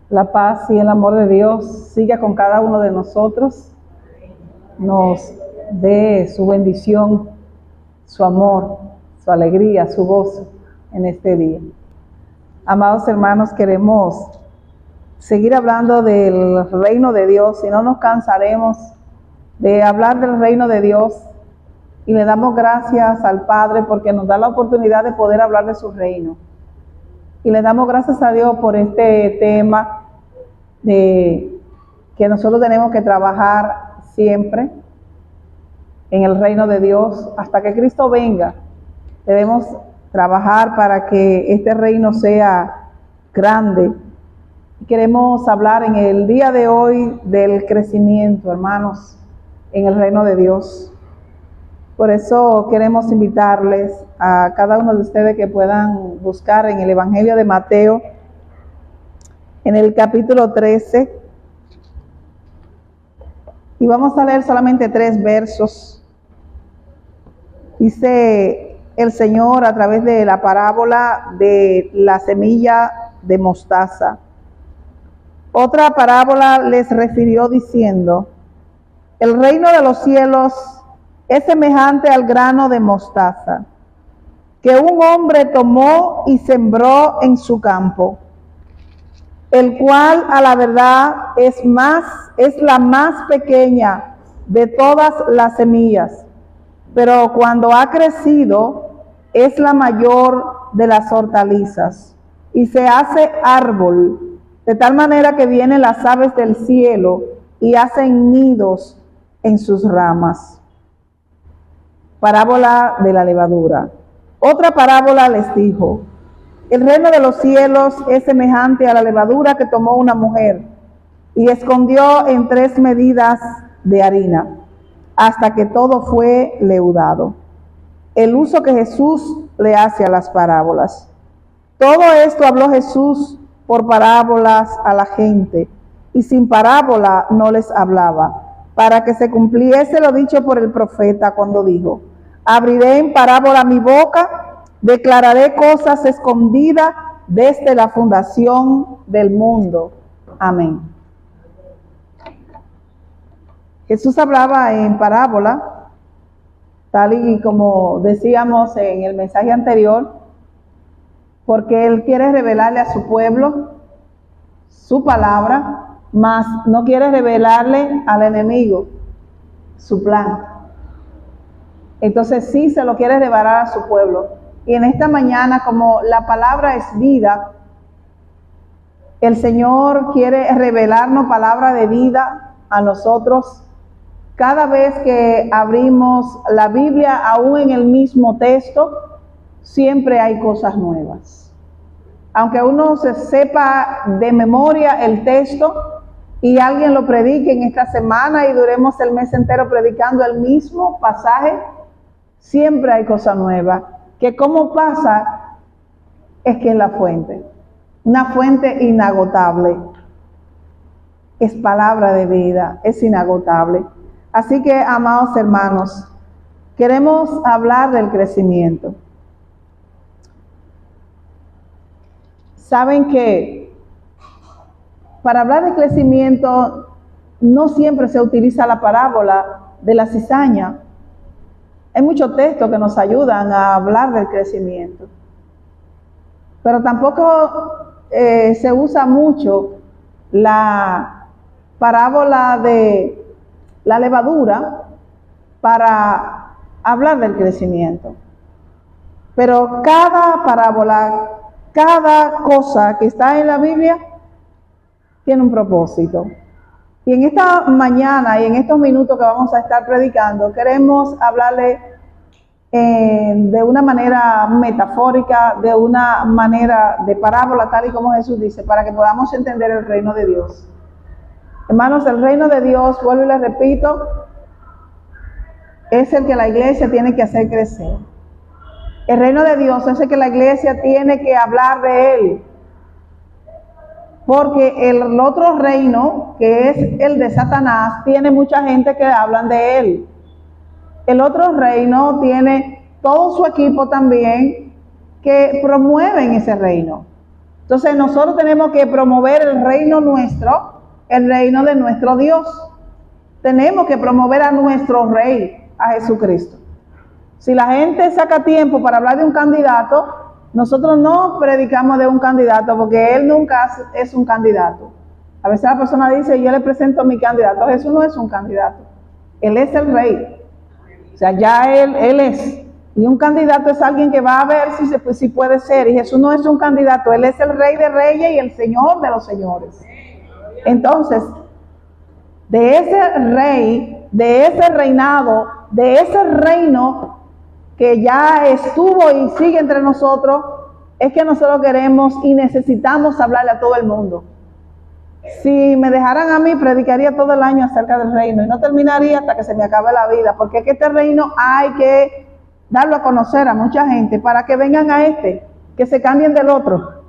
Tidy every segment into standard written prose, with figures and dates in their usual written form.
La paz y el amor de Dios siga con cada uno de nosotros, nos dé su bendición, su amor, su alegría, su gozo en este día. Amados hermanos, queremos seguir hablando del reino de Dios y no nos cansaremos de hablar del reino de Dios, y le damos gracias al Padre porque nos da la oportunidad de poder hablar de su reino. Y le damos gracias a Dios por este tema de que nosotros tenemos que trabajar siempre en el reino de Dios hasta que Cristo venga. Debemos trabajar para que este reino sea grande. Queremos hablar en el día de hoy del crecimiento, hermanos, en el reino de Dios. Por eso queremos invitarles a cada uno de ustedes que puedan buscar en el Evangelio de Mateo, en el capítulo 13, y vamos a leer solamente 3 versos. Dice el Señor a través de la parábola de la semilla de mostaza. Otra parábola les refirió diciendo: el reino de los cielos es semejante al grano de mostaza, que un hombre tomó y sembró en su campo, el cual a la verdad es la más pequeña de todas las semillas, pero cuando ha crecido es la mayor de las hortalizas, y se hace árbol, de tal manera que vienen las aves del cielo y hacen nidos en sus ramas. Parábola de la levadura. Otra parábola les dijo: el reino de los cielos es semejante a la levadura que tomó una mujer y escondió en 3 medidas de harina, hasta que todo fue leudado. El uso que Jesús le hace a las parábolas. Todo esto habló Jesús por parábolas a la gente, y sin parábola no les hablaba, para que se cumpliese lo dicho por el profeta cuando dijo: abriré en parábola mi boca, declararé cosas escondidas desde la fundación del mundo. Amén. Jesús hablaba en parábola, tal y como decíamos en el mensaje anterior, porque Él quiere revelarle a su pueblo su palabra, mas no quiere revelarle al enemigo su plan. Entonces sí se lo quiere revelar a su pueblo. Y en esta mañana, como la palabra es vida, el Señor quiere revelarnos palabra de vida a nosotros. Cada vez que abrimos la Biblia, aún en el mismo texto, siempre hay cosas nuevas. Aunque uno se sepa de memoria el texto y alguien lo predique en esta semana y duremos el mes entero predicando el mismo pasaje, siempre hay cosa nueva, que como pasa es que es la fuente, una fuente inagotable, es palabra de vida, es inagotable. Así que, amados hermanos, queremos hablar del crecimiento. Saben que para hablar de crecimiento no siempre se utiliza la parábola de la cizaña. Hay muchos textos que nos ayudan a hablar del crecimiento, pero tampoco se usa mucho la parábola de la levadura para hablar del crecimiento. Pero cada parábola, cada cosa que está en la Biblia tiene un propósito. Y en esta mañana y en estos minutos que vamos a estar predicando, queremos hablarle de una manera metafórica, de una manera de parábola, tal y como Jesús dice, para que podamos entender el reino de Dios. Hermanos, el reino de Dios, vuelvo y les repito, es el que la iglesia tiene que hacer crecer. El reino de Dios es el que la iglesia tiene que hablar de él. Porque el otro reino, que es el de Satanás, tiene mucha gente que hablan de él. El otro reino tiene todo su equipo también que promueven ese reino. Entonces nosotros tenemos que promover el reino nuestro, el reino de nuestro Dios. Tenemos que promover a nuestro Rey, a Jesucristo. Si la gente saca tiempo para hablar de un candidato, nosotros no predicamos de un candidato porque él nunca es un candidato. A veces la persona dice, yo le presento a mi candidato. Jesús no es un candidato. Él es el Rey. O sea, ya él es. Y un candidato es alguien que va a ver si puede ser. Y Jesús no es un candidato. Él es el Rey de Reyes y el Señor de los Señores. Entonces, de ese Rey, de ese reinado, de ese reino que ya estuvo y sigue entre nosotros, es que nosotros queremos y necesitamos hablarle a todo el mundo. Si me dejaran a mí, predicaría todo el año acerca del reino y no terminaría hasta que se me acabe la vida, porque es que este reino hay que darlo a conocer a mucha gente para que vengan a que se cambien del otro.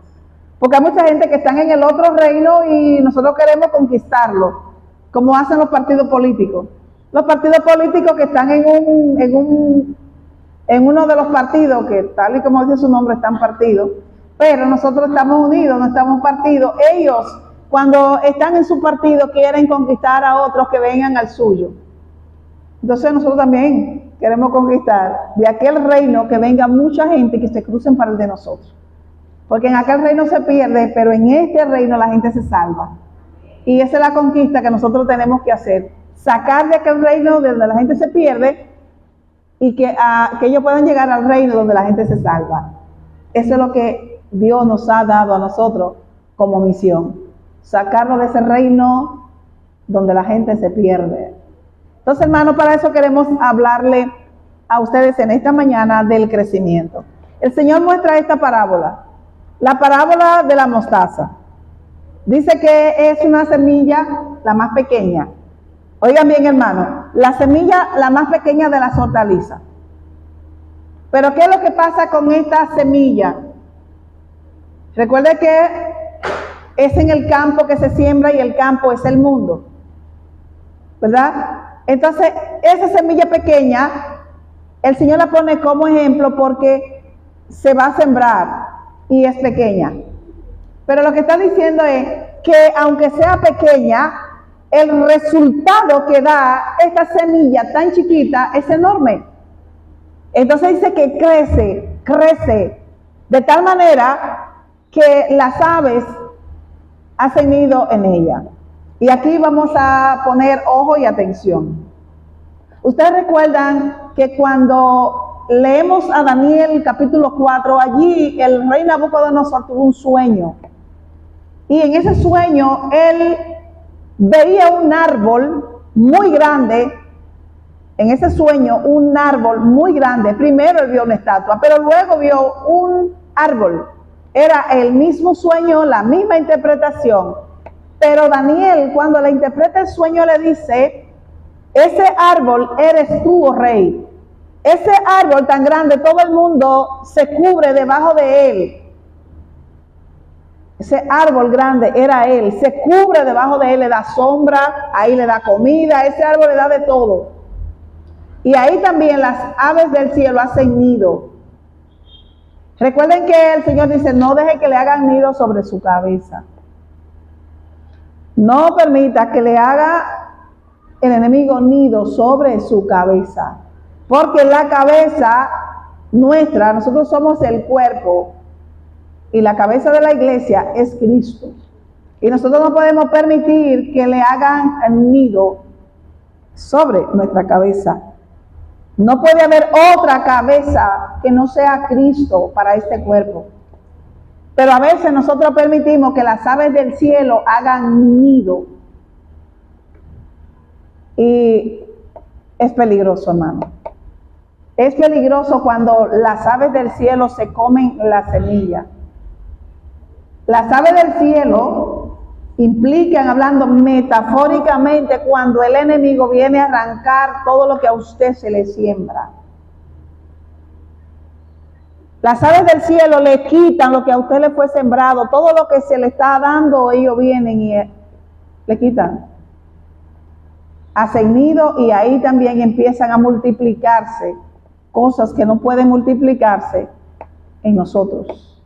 Porque hay mucha gente que están en el otro reino y nosotros queremos conquistarlo, como hacen los partidos políticos. Los partidos políticos que están en uno de los partidos, que tal y como dice su nombre, están partidos, pero nosotros estamos unidos, no estamos partidos. Ellos, cuando están en su partido, quieren conquistar a otros que vengan al suyo. Entonces nosotros también queremos conquistar de aquel reino que venga mucha gente y que se crucen para el de nosotros. Porque en aquel reino se pierde, pero en este reino la gente se salva. Y esa es la conquista que nosotros tenemos que hacer. Sacar de aquel reino donde la gente se pierde y que ellos puedan llegar al reino donde la gente se salva. Eso es lo que Dios nos ha dado a nosotros como misión. Sacarlo de ese reino donde la gente se pierde. Entonces, hermanos, para eso queremos hablarle a ustedes en esta mañana del crecimiento. El Señor muestra esta parábola, la parábola de la mostaza. Dice que es una semilla, la más pequeña. Oigan bien, hermano, la semilla la más pequeña de las hortalizas. Pero ¿qué es lo que pasa con esta semilla? Recuerde que es en el campo que se siembra y el campo es el mundo, ¿verdad? Entonces, esa semilla pequeña, el Señor la pone como ejemplo porque se va a sembrar y es pequeña. Pero lo que está diciendo es que aunque sea pequeña, el resultado que da esta semilla tan chiquita es enorme. Entonces dice que crece de tal manera que las aves hacen nido en ella. Y aquí vamos a poner ojo y atención. Ustedes recuerdan que cuando leemos a Daniel capítulo 4, allí el rey Nabucodonosor tuvo un sueño. Y en ese sueño él veía un árbol muy grande. En ese sueño un árbol muy grande. Primero él vio una estatua, pero luego vio un árbol. Era el mismo sueño, la misma interpretación. Pero Daniel, cuando le interpreta el sueño, le dice: ese árbol eres tú, oh rey. Ese árbol tan grande, todo el mundo se cubre debajo de él. Ese árbol grande era él, se cubre debajo de él, le da sombra, ahí le da comida, ese árbol le da de todo. Y ahí también las aves del cielo hacen nido. Recuerden que el Señor dice: no deje que le hagan nido sobre su cabeza. No permita que le haga el enemigo nido sobre su cabeza. Porque la cabeza nuestra, nosotros somos el cuerpo. Y la cabeza de la iglesia es Cristo. Y nosotros no podemos permitir que le hagan nido sobre nuestra cabeza. No puede haber otra cabeza que no sea Cristo para este cuerpo. Pero a veces nosotros permitimos que las aves del cielo hagan nido. Y es peligroso, hermano. Es peligroso cuando las aves del cielo se comen la semilla. Las aves del cielo implican, hablando metafóricamente, cuando el enemigo viene a arrancar todo lo que a usted se le siembra. Las aves del cielo le quitan lo que a usted le fue sembrado, todo lo que se le está dando, ellos vienen y le quitan. Hacen nido y ahí también empiezan a multiplicarse cosas que no pueden multiplicarse en nosotros.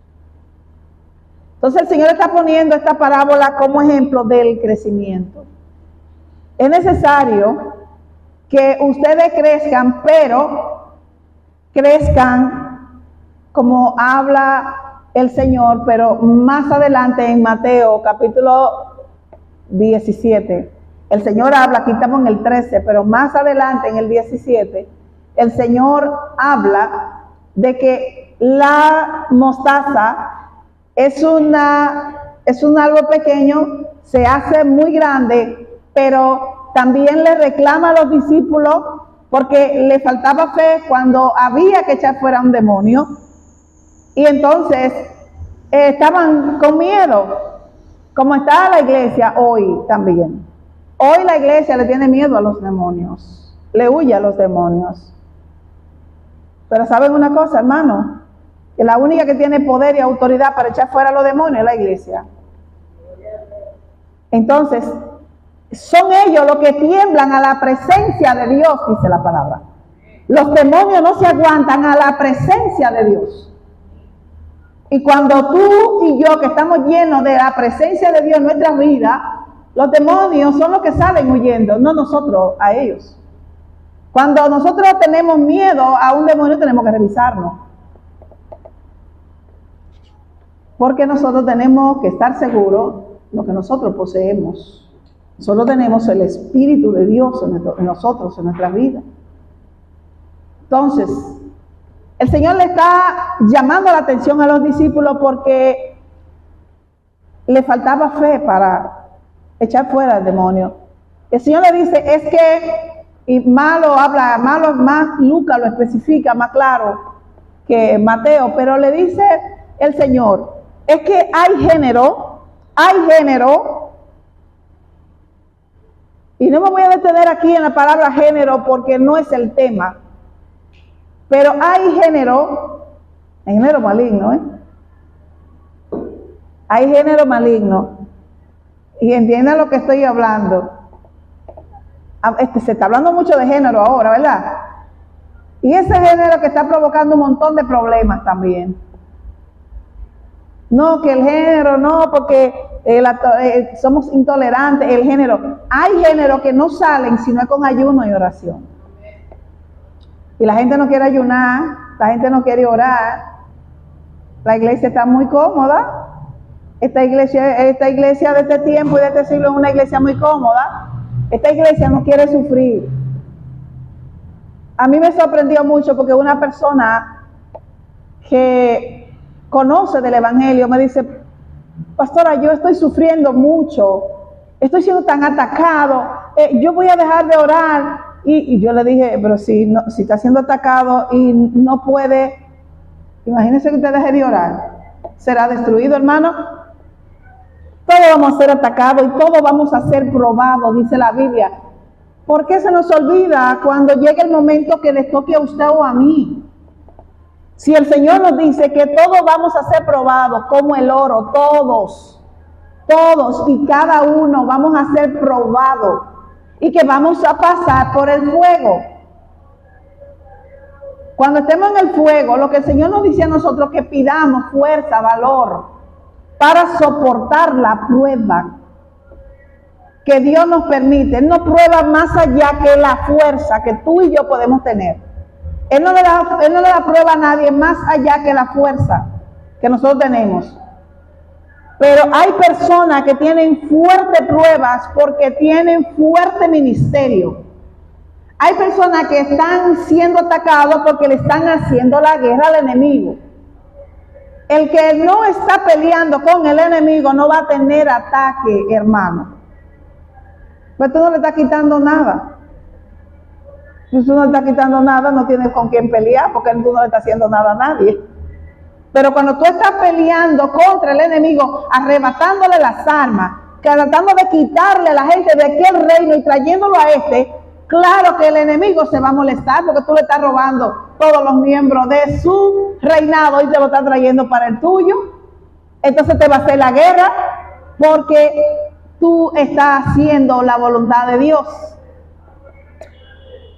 Entonces el Señor está poniendo esta parábola como ejemplo del crecimiento. Es necesario que ustedes crezcan, pero crezcan como habla el Señor, pero más adelante en Mateo capítulo 17. El Señor habla, aquí estamos en el 13, pero más adelante en el 17, el Señor habla de que la mostaza es un árbol pequeño, se hace muy grande, pero también le reclama a los discípulos porque le faltaba fe cuando había que echar fuera un demonio. Y entonces estaban con miedo, como está la iglesia hoy también. Hoy la iglesia le tiene miedo a los demonios, le huye a los demonios. Pero ¿saben una cosa, hermano? Que la única que tiene poder y autoridad para echar fuera a los demonios es la iglesia. Entonces, son ellos los que tiemblan a la presencia de Dios, dice la palabra. Los demonios no se aguantan a la presencia de Dios. Y cuando tú y yo, que estamos llenos de la presencia de Dios en nuestra vida, los demonios son los que salen huyendo, no nosotros a ellos. Cuando nosotros tenemos miedo a un demonio, tenemos que revisarnos. Porque nosotros tenemos que estar seguros de lo que nosotros poseemos. Nosotros tenemos el Espíritu de Dios en nosotros, en nuestra vida. Entonces, el Señor le está llamando la atención a los discípulos porque le faltaba fe para echar fuera al demonio. El Señor le dice, es que, y más Lucas lo especifica más claro que Mateo, pero le dice el Señor, es que hay género, y no me voy a detener aquí en la palabra género porque no es el tema, pero hay género maligno, hay género maligno, y entiendan lo que estoy hablando. Se está hablando mucho de género ahora, ¿verdad? Y ese género que está provocando un montón de problemas también. No, que el género, no, porque somos intolerantes, el género. Hay género que no salen si no es con ayuno y oración. Y la gente no quiere ayunar, la gente no quiere orar. La iglesia está muy cómoda. Esta iglesia de este tiempo y de este siglo es una iglesia muy cómoda. Esta iglesia no quiere sufrir. A mí me sorprendió mucho porque una persona que conoce del evangelio me dice, pastora, yo estoy sufriendo mucho, estoy siendo tan atacado, yo voy a dejar de orar. Y yo le dije, pero si está siendo atacado y no puede, imagínese que usted deje de orar, será destruido, hermano. Todos vamos a ser atacados y todos vamos a ser probados, dice la Biblia. ¿Por qué se nos olvida cuando llegue el momento que les toque a usted o a mí? Si el Señor nos dice que todos vamos a ser probados como el oro, todos y cada uno vamos a ser probados y que vamos a pasar por el fuego. Cuando estemos en el fuego, lo que el Señor nos dice a nosotros que pidamos fuerza, valor, para soportar la prueba que Dios nos permite. Él nos prueba más allá que la fuerza que tú y yo podemos tener. Él no le da prueba a nadie más allá que la fuerza que nosotros tenemos. Pero hay personas que tienen fuertes pruebas porque tienen fuerte ministerio. Hay personas que están siendo atacados porque le están haciendo la guerra al enemigo. El que no está peleando con el enemigo no va a tener ataque, hermano. Pues tú no le estás quitando nada. Si tú no le estás quitando nada, no tienes con quién pelear porque tú no le estás haciendo nada a nadie. Pero cuando tú estás peleando contra el enemigo, arrebatándole las armas, tratando de quitarle a la gente de aquel reino y trayéndolo a claro que el enemigo se va a molestar porque tú le estás robando todos los miembros de su reinado y te lo está trayendo para el tuyo. Entonces te va a hacer la guerra porque tú estás haciendo la voluntad de Dios.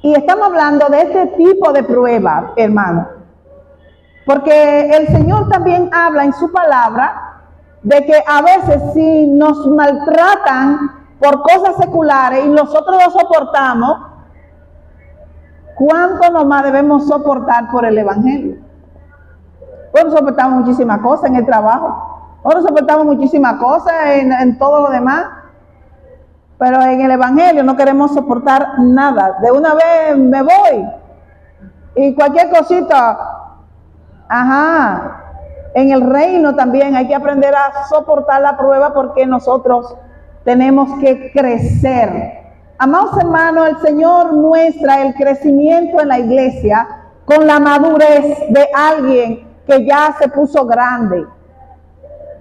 Y estamos hablando de este tipo de prueba, hermano. Porque el Señor también habla en su palabra de que a veces si nos maltratan por cosas seculares y nosotros lo soportamos, ¿cuánto nomás debemos soportar por el Evangelio? Bueno, soportamos muchísimas cosas en el trabajo, ahora soportamos muchísimas cosas en todo lo demás, pero en el Evangelio no queremos soportar nada. De una vez me voy y cualquier cosita, en el reino también hay que aprender a soportar la prueba porque nosotros tenemos que crecer. Amados hermanos, el Señor muestra el crecimiento en la iglesia con la madurez de alguien que ya se puso grande.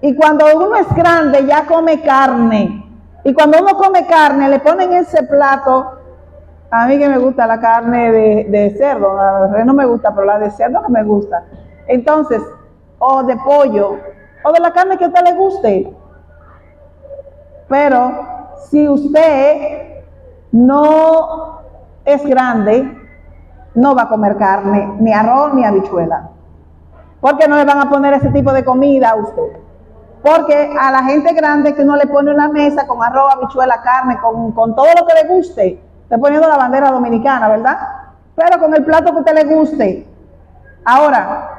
Y cuando uno es grande ya come carne. Y cuando uno come carne le ponen ese plato. A mí que me gusta la carne de cerdo, la de res no me gusta, pero la de cerdo que me gusta. Entonces, o de pollo, o de la carne que a usted le guste. Pero si usted no es grande, no va a comer carne, ni arroz, ni habichuela. Porque no le van a poner ese tipo de comida a usted. Porque a la gente grande que uno le pone una mesa con arroz, habichuela, carne, con todo lo que le guste, estoy poniendo la bandera dominicana, ¿verdad? Pero con el plato que a usted le guste. Ahora,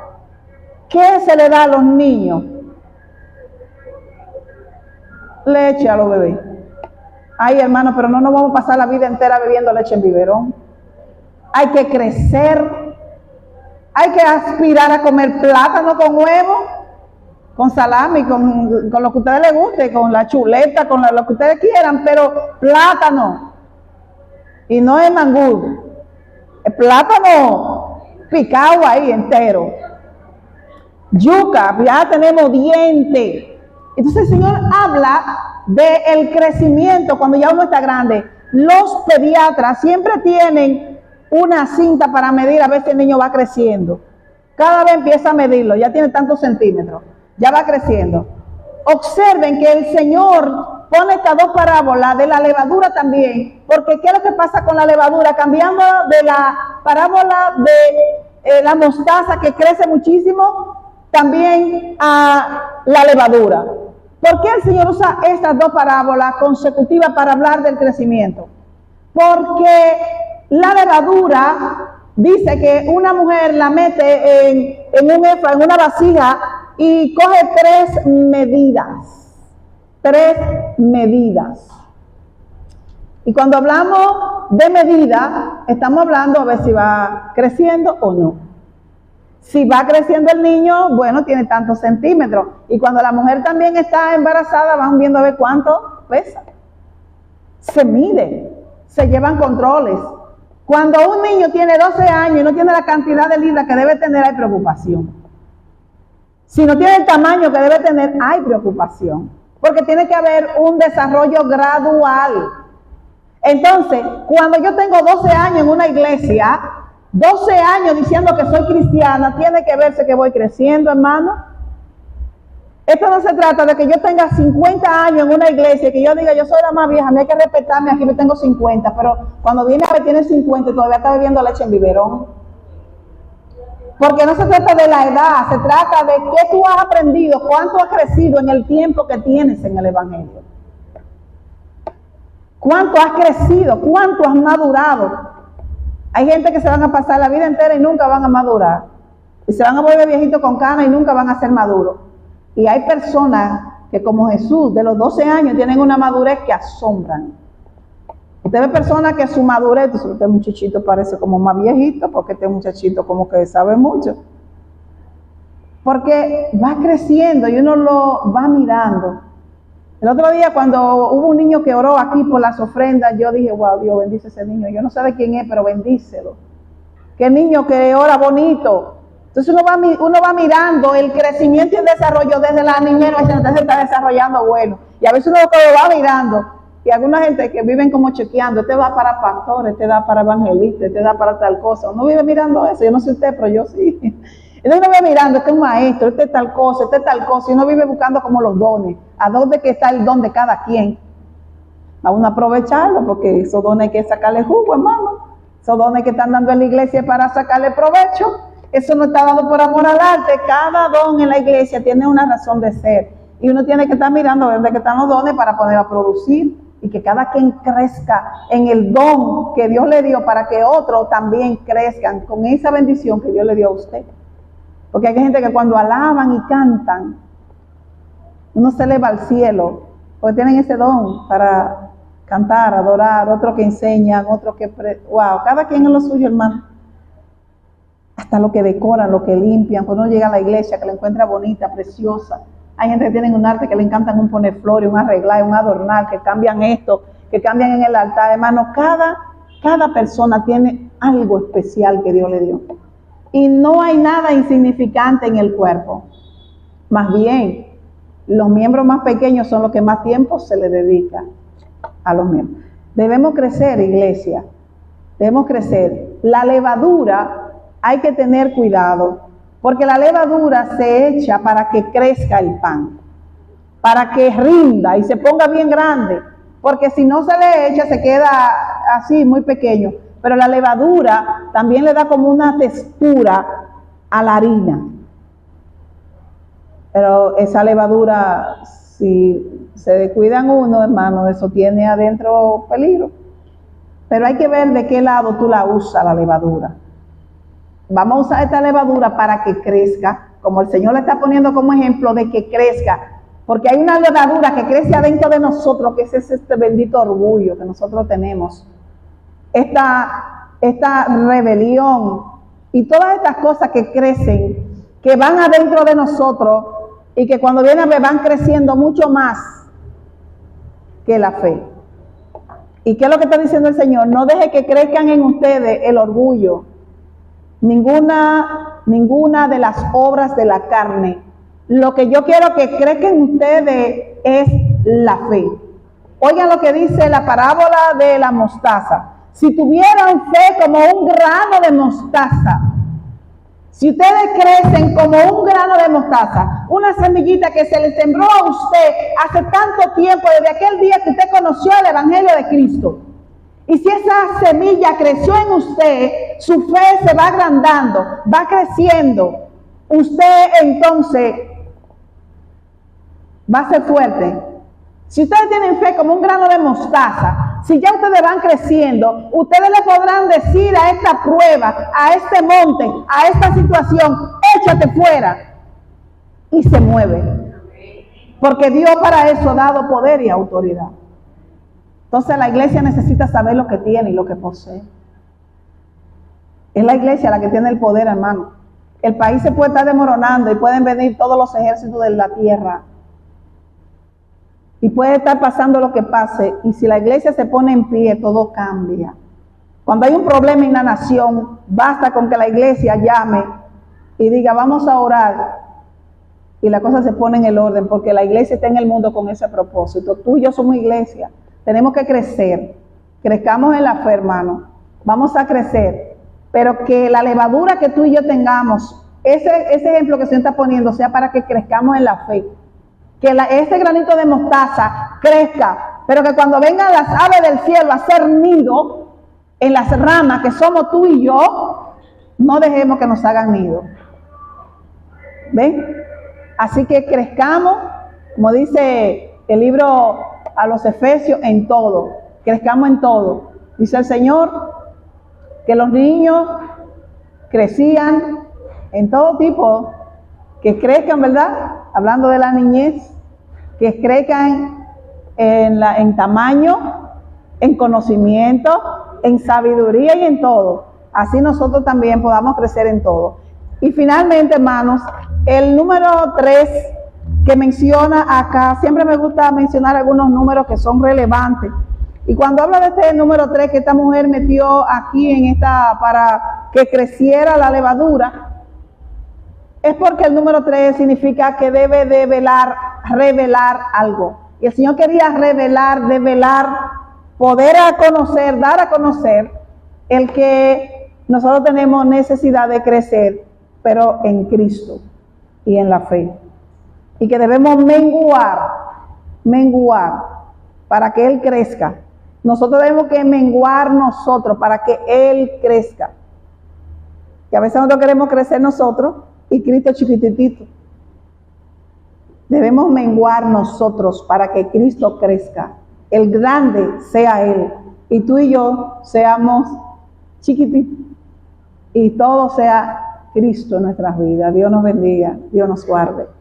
¿qué se le da a los niños? Leche a los bebés. Ay, hermano, pero no nos vamos a pasar la vida entera bebiendo leche en biberón. Hay que crecer. Hay que aspirar a comer plátano con huevo, con salami, con lo que a ustedes les guste, con la chuleta, con lo que ustedes quieran, pero plátano. Y no es mangú. El plátano picado ahí entero. Yuca, ya tenemos diente. Entonces el Señor habla del crecimiento cuando ya uno está grande. Los pediatras siempre tienen una cinta para medir a ver si el niño va creciendo. Cada vez empieza a medirlo, ya tiene tantos centímetros, ya va creciendo. Observen que el Señor pone estas dos parábolas de la levadura también, porque ¿qué es lo que pasa con la levadura? Cambiando de la parábola de la mostaza que crece muchísimo, también a la levadura. ¿Por qué el Señor usa estas dos parábolas consecutivas para hablar del crecimiento? Porque la levadura dice que una mujer la mete en un efa, en una vasija, y coge 3 medidas. 3 medidas. Y cuando hablamos de medida, estamos hablando a ver si va creciendo o no. Si va creciendo el niño, bueno, tiene tantos centímetros. Y cuando la mujer también está embarazada, van viendo a ver cuánto pesa. Se mide, se llevan controles. Cuando un niño tiene 12 años y no tiene la cantidad de libras que debe tener, hay preocupación. Si no tiene el tamaño que debe tener, hay preocupación. Porque tiene que haber un desarrollo gradual. Entonces, cuando yo tengo 12 años en una iglesia, 12 años diciendo que soy cristiana, tiene que verse que voy creciendo, hermano. Esto no se trata de que yo tenga 50 años en una iglesia y que yo diga, yo soy la más vieja, me hay que respetarme, aquí me tengo 50, pero cuando viene a ver tiene 50 y todavía está bebiendo leche en biberón. Porque no se trata de la edad, se trata de qué tú has aprendido, cuánto has crecido en el tiempo que tienes en el Evangelio. Cuánto has crecido, cuánto has madurado. Hay gente que se van a pasar la vida entera y nunca van a madurar. Y se van a volver viejitos con canas y nunca van a ser maduros. Y hay personas que como Jesús, de los 12 años, tienen una madurez que asombran. Usted ve personas que su madurez, este muchachito parece como más viejito, porque este muchachito como que sabe mucho. Porque va creciendo y uno lo va mirando. El otro día cuando hubo un niño que oró aquí por las ofrendas, yo dije, wow, Dios bendice a ese niño. Yo no sé de quién es, pero bendícelo. Qué niño que ora bonito. Entonces uno va mirando el crecimiento y el desarrollo desde la niñez, entonces se está desarrollando bueno. Y a veces uno lo va mirando. Y alguna gente que viven como chequeando, este va para pastor, este da para evangelista, este da para tal cosa. Uno vive mirando eso, yo no sé usted, pero yo sí. Entonces uno va mirando, este es un maestro, este es tal cosa, y uno vive buscando como los dones. ¿A dónde que está el don de cada quien? A uno aprovecharlo, porque esos dones hay que sacarle jugo, hermano. Esos dones que están dando en la iglesia para sacarle provecho. Eso no está dado por amor al arte. Cada don en la iglesia tiene una razón de ser. Y uno tiene que estar mirando dónde están los dones para poder producir y que cada quien crezca en el don que Dios le dio para que otros también crezcan con esa bendición que Dios le dio a usted. Porque hay gente que cuando alaban y cantan, uno se eleva al cielo, porque tienen ese don para cantar, adorar, otros que enseñan, otros que... wow, cada quien es lo suyo, hermano. Hasta lo que decoran, lo que limpian, cuando uno llega a la iglesia, que la encuentra bonita, preciosa. Hay gente que tienen un arte que le encantan un poner flores, un arreglar, un adornar, que cambian esto, que cambian en el altar. Hermano, cada persona tiene algo especial que Dios le dio. Y no hay nada insignificante en el cuerpo. Más bien, los miembros más pequeños son los que más tiempo se le dedica a los miembros. Debemos crecer, iglesia. Debemos crecer. La levadura, hay que tener cuidado. Porque la levadura se echa para que crezca el pan, para que rinda y se ponga bien grande, porque si no se le echa se queda así muy pequeño. Pero la levadura también le da como una textura a la harina. Pero esa levadura, si se descuidan uno, hermano, eso tiene adentro peligro. Pero hay que ver de qué lado tú la usas, la levadura. Vamos a usar esta levadura para que crezca, como el Señor le está poniendo como ejemplo de que crezca, porque hay una levadura que crece adentro de nosotros, que es este bendito orgullo que nosotros tenemos, esta rebelión y todas estas cosas que crecen, que van adentro de nosotros y que cuando vienen a ver van creciendo mucho más que la fe. ¿Y qué es lo que está diciendo el Señor? No deje que crezcan en ustedes el orgullo, ninguna de las obras de la carne. Lo que yo quiero que crezcan en ustedes es la fe. Oigan lo que dice la parábola de la mostaza. Si tuvieran fe como un grano de mostaza, si ustedes crecen como un grano de mostaza, una semillita que se le sembró a usted hace tanto tiempo, desde aquel día que usted conoció el Evangelio de Cristo, y si esa semilla creció en usted, su fe se va agrandando, va creciendo. Usted entonces va a ser fuerte. Si ustedes tienen fe como un grano de mostaza, si ya ustedes van creciendo, ustedes le podrán decir a esta prueba, a este monte, a esta situación, échate fuera. Y se mueve. Porque Dios para eso ha dado poder y autoridad. Entonces la iglesia necesita saber lo que tiene y lo que posee. Es la iglesia la que tiene el poder, hermano. El país se puede estar desmoronando y pueden venir todos los ejércitos de la tierra. Y puede estar pasando lo que pase. Y si la iglesia se pone en pie, todo cambia. Cuando hay un problema en la nación, basta con que la iglesia llame y diga, vamos a orar. Y la cosa se pone en el orden, porque la iglesia está en el mundo con ese propósito. Tú y yo somos iglesia. Tenemos que crecer. Crezcamos en la fe, hermano. Vamos a crecer. Pero que la levadura que tú y yo tengamos, ese ejemplo que el Señor está poniendo, sea para que crezcamos en la fe. Que ese granito de mostaza crezca, pero que cuando vengan las aves del cielo a hacer nido en las ramas que somos tú y yo, no dejemos que nos hagan nido. ¿Ven? Así que crezcamos, como dice el libro a los Efesios, en todo. Crezcamos en todo. Dice el Señor que los niños crecían en todo tipo, que crezcan, ¿verdad? Hablando de la niñez, que crezcan en tamaño, en conocimiento, en sabiduría y en todo. Así nosotros también podamos crecer en todo. Y finalmente, hermanos, el número 3 que menciona acá, siempre me gusta mencionar algunos números que son relevantes. Y cuando habla de este número 3 que esta mujer metió aquí en esta para que creciera la levadura, es porque el número 3 significa que debe de revelar algo. Y el Señor quería develar, poder conocer, dar a conocer el que nosotros tenemos necesidad de crecer, pero en Cristo y en la fe. Y que debemos menguar para que Él crezca. Nosotros tenemos que menguar nosotros para que Él crezca. Y a veces nosotros queremos crecer nosotros y Cristo chiquititito. Debemos menguar nosotros para que Cristo crezca. El grande sea Él y tú y yo seamos chiquititos y todo sea Cristo en nuestras vidas. Dios nos bendiga, Dios nos guarde.